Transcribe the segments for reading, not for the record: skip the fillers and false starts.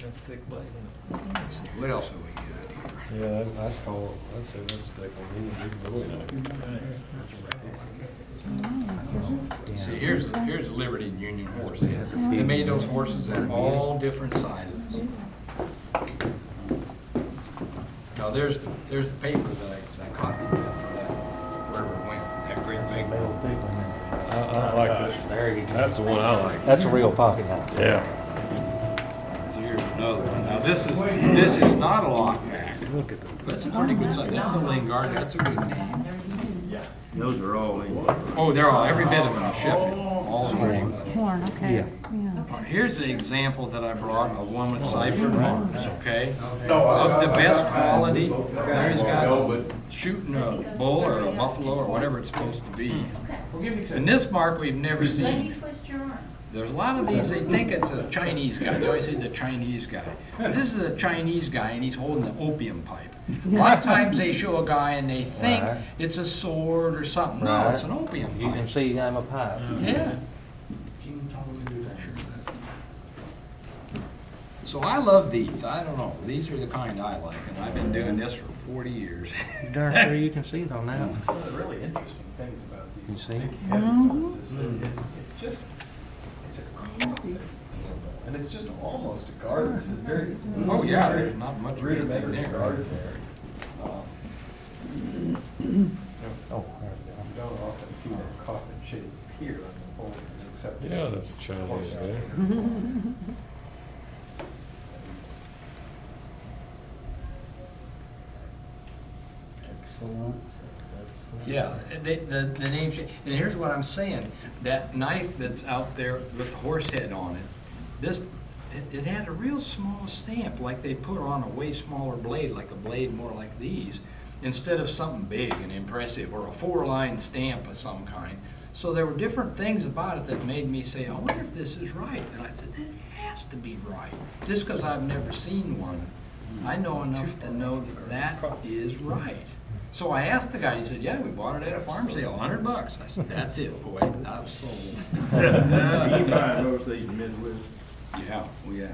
That's thick blade. Let's see, what else have we got here? Yeah, I'd call it, I'd say that's thick on any big bowie knife. See, here's a Liberty and Union horse head. They made those horses at all different sizes. Now there's the paper that I copied that for that, wherever it went, that great big. I like that. That's the one I like. That's a real pocket knife. Yeah. So here's another one. Now this is not a lockback. Look at But it's a pretty good size. That's a Lingard, that's a good name. Those are all in. Oh, they're all, every bit of them, Sheffield, all of them. Horn, okay. Yeah. Here's an example that I brought of one with cipher marks, okay? Of the best quality. Larry's got shooting a bull or a buffalo or whatever it's supposed to be. And this mark we've never Let me seen. twist your arm. There's a lot of these, they think it's a Chinese guy. They always say the Chinese guy. But this is a Chinese guy and he's holding the opium pipe. A lot of times they show a guy and they think Right. it's a sword or something. No, Right. it's an opium You can pipe. see I'm a pipe. Yeah. So I love these. I don't know. These are the kind I like, and I've been doing this for 40 years. Darn sure you can see it on that. One of the really interesting things about You these see? big heavy ones is that it's a cloth, and it's just almost a garden. It's a very Oh yeah, there's not much really rudimentary there. garden there. Oh, You don't often see that coffin shape here on the fold, except Yeah, that's a Chinese guy. Excellent. Yeah, the name, and here's what I'm saying. That knife that's out there with the horse head on it, it had a real small stamp, like they put on a way smaller blade, like a blade more like these, instead of something big and impressive, or a 4-line stamp of some kind. So there were different things about it that made me say, I wonder if this is right. And I said, it has to be right. Just because I've never seen one, I know enough to know that that is right. So I asked the guy, he said, yeah, we bought it at a farm sale, $100. I said, that's it, boy, I've sold. You buy most of these in Midwest. Yeah, well, yeah.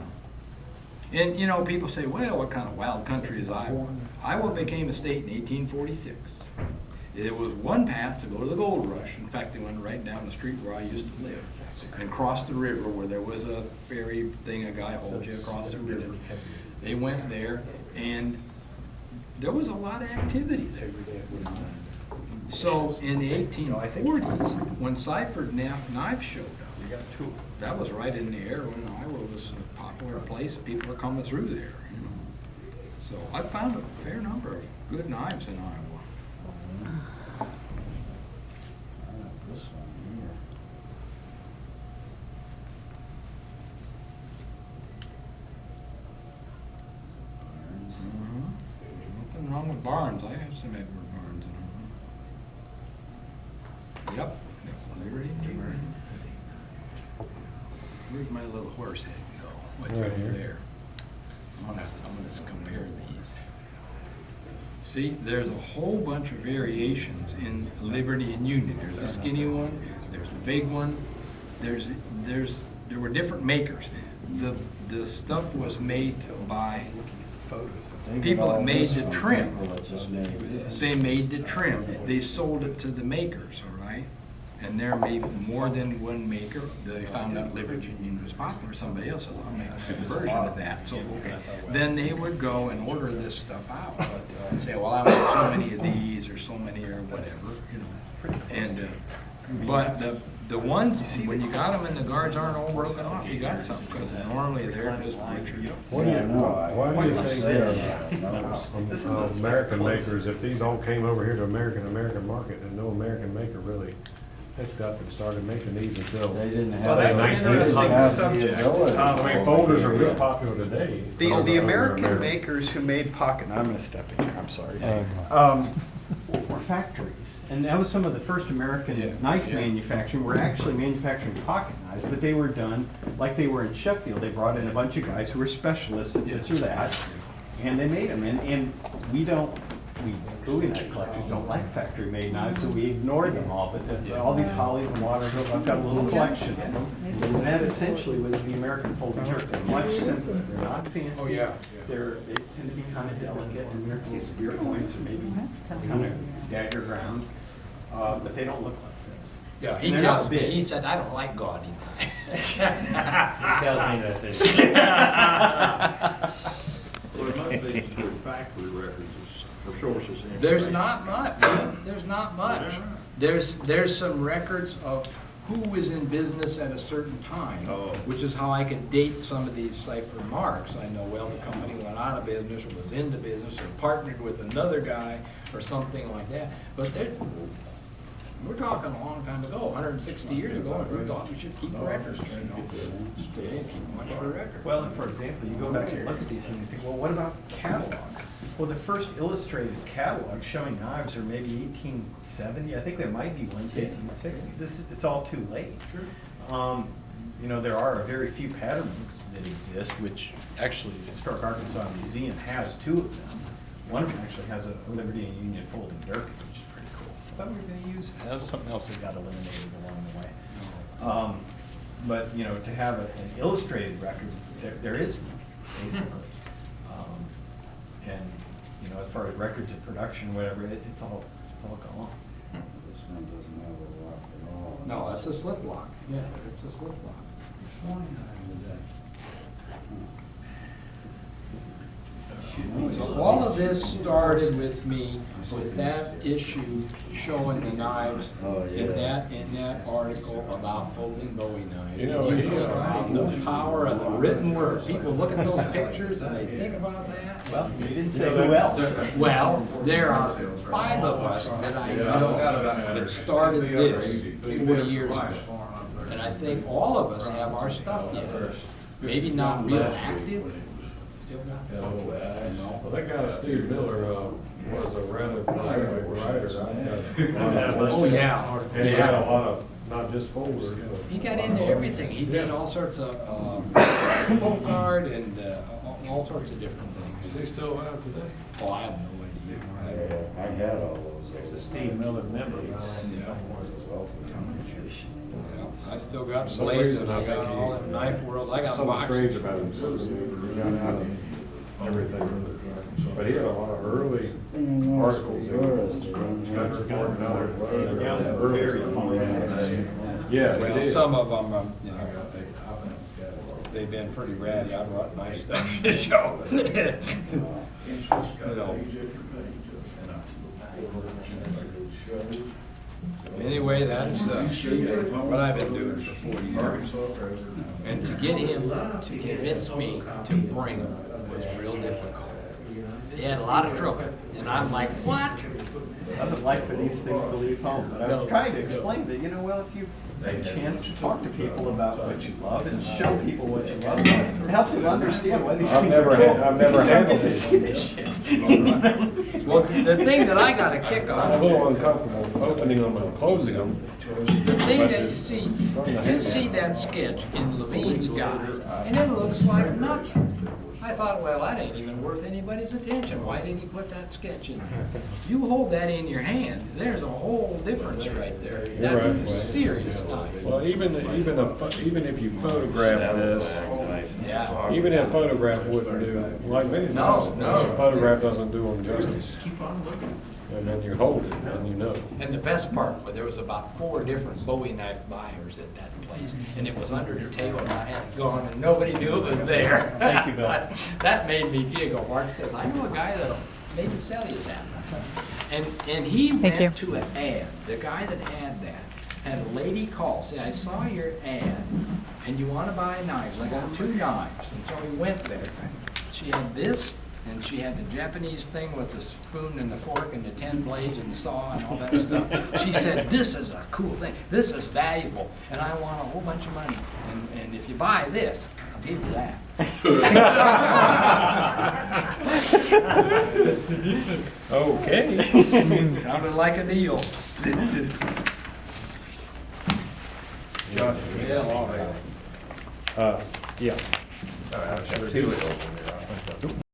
And, you know, people say, well, what kind of wild country is Iowa? Iowa became a state in 1846. It was one path to go to the gold rush. In fact, they went right down the street where I used to live and crossed the river where there was a ferry thing, a guy hauled you across the river. They went there, and there was a lot of activity there. So in the 1840s, when ciphered knives showed up, that was right in the air when Iowa was a popular place. People were coming through there, you know. So I found a fair number of good knives in Iowa. Nothing wrong with Barnes. I have some Edward Barnes in them. Yep, that's Liberty Union. Where's my little horse head go? What's Right over here. there? I'm gonna compare these. See, there's a whole bunch of variations in Liberty and Union. There's the skinny one, there's the big one, there were different makers. The stuff was made by people that made the trim. They made the trim. They sold it to the makers, all right? And there may be more than one maker. They found out Liberty Union was popular. Somebody else said, I'll make a version of that. So, okay. Then they would go and order this stuff out and say, well, I want so many of these or so many or whatever, you know. And, but the ones, when you got them and the guards aren't all broken off, you got something, because normally they're just butchered. Why do you think American makers, if these all came over here to American market, and no American maker really picked up and started making these until They didn't Well, have. that's an interesting subject. I mean, folders are real popular today. The American makers who made pocket, I'm gonna step in here, I'm sorry. Were factories, and that was some of the first American knife manufacturing, were actually manufacturing pocket knives, but they were done like they were in Sheffield. They brought in a bunch of guys who were specialists in this or that, and they made them, and we don't Bowie knife collectors don't like factory-made knives, so we ignore them all. But all these Hollies and Waterville, I've got a little collection of them. And that essentially was the American folding dirk. They're much simpler. They're not fancy. Oh, yeah. They tend to be kind of delicate, and their spear points are maybe kind of dagger ground, but they don't look like this. Yeah, he And they're not tells me, big. he said, I don't like gaudy knives. He tells me that too. Well, there must be some good factory records or sources. of There's information. not much, there's not much. There's some records of who was in business at a certain time, Oh. which is how I could date some of these cipher marks. I know, well, the company went out of business or was into business or partnered with another guy or something like that. But we're talking a long time ago, 160 years ago, and we thought we should keep records. They didn't keep much of a record. Well, for example, you go back and look at these things, you think, well, what about catalogs? Well, the first illustrated catalogs showing knives are maybe 1870. I think there might be ones 1860. It's all too late. Sure. You know, there are very few pattern books that exist, which actually the Historic Arkansas Museum has 2 of them. One of them actually has a Liberty and Union folding dirk, which is pretty cool. I thought we were going to use, that was something else that got eliminated along the way. But, you know, to have an illustrated record, there is none, basically. And, you know, as far as records of production, whatever, it's all gone. This one doesn't have a lock at all. No, that's a slip lock. Yeah, it's a slip lock. So all of this started with me with that issue showing the knives in that article about folding Bowie knives. You know, And you talk about the power of the written word. People look at those pictures and they think about that. Well, you didn't say who else. Well, there are 5 of us that I know that started this 40 years ago. And I think all of us have our stuff yet. Maybe not real active. Still got it. Well, that guy Steve Miller was a rather prolific writer. Oh, yeah. And he had a lot of, not just folders, but. He got into everything. He did all sorts of folk art and all sorts of different Is things. he still alive today? Oh, I have no idea. I had all those. There's a Steve Miller memories. Yeah. I still got For some blades reason, and I I think got all them knife worlds. I got Something strange boxes. about him, so he got out of everything. But he had a lot of early articles. Yeah, it was very fine. Yeah, Well, he did. some of them, you know, they've been pretty ratty. I brought my stuff to show. You know. Anyway, that's what I've been doing for 40 years. And to get him to convince me to bring them was real difficult. He had a lot of trouble. And I'm like, what? Doesn't like for these things to leave home, but I was trying to explain that, you know, well, if you have a chance to talk to people about what you love and show people what you love, it helps them understand why these I've things never are cool. had- I've never You don't handled get to it. see this shit. Well, the thing that I got a kick I'm a on, little uncomfortable opening them and closing them. the thing that you see that sketch in Levine's guide, and it looks like nothing. I thought, well, that ain't even worth anybody's attention. Why did he put that sketch in there? You hold that in your hand, there's a whole difference right there. That is a serious knife. Well, even if you photograph this, Yeah. even a photograph wouldn't do, like many No, times, no. a photograph doesn't do them justice. Keep on looking. And then you hold it and you know. And the best part, well, there was about 4 different Bowie knife buyers at that place, and it was under the table, and I had it gone, and nobody knew it was there. Thank you, Bill. That made me giggle. Mark says, I know a guy that'll maybe sell you that. And he Thank went you. to an ad. The guy that had that had a lady call, say, I saw your ad, and you want to buy knives. I got 2 knives. And so he went there. She had this, and she had the Japanese thing with the spoon and the fork and the 10 blades and the saw and all that stuff. She said, this is a cool thing. This is valuable, and I want a whole bunch of money. And if you buy this, I'll give you that. Okay. Sounded like a deal. Yeah, all right. Yeah.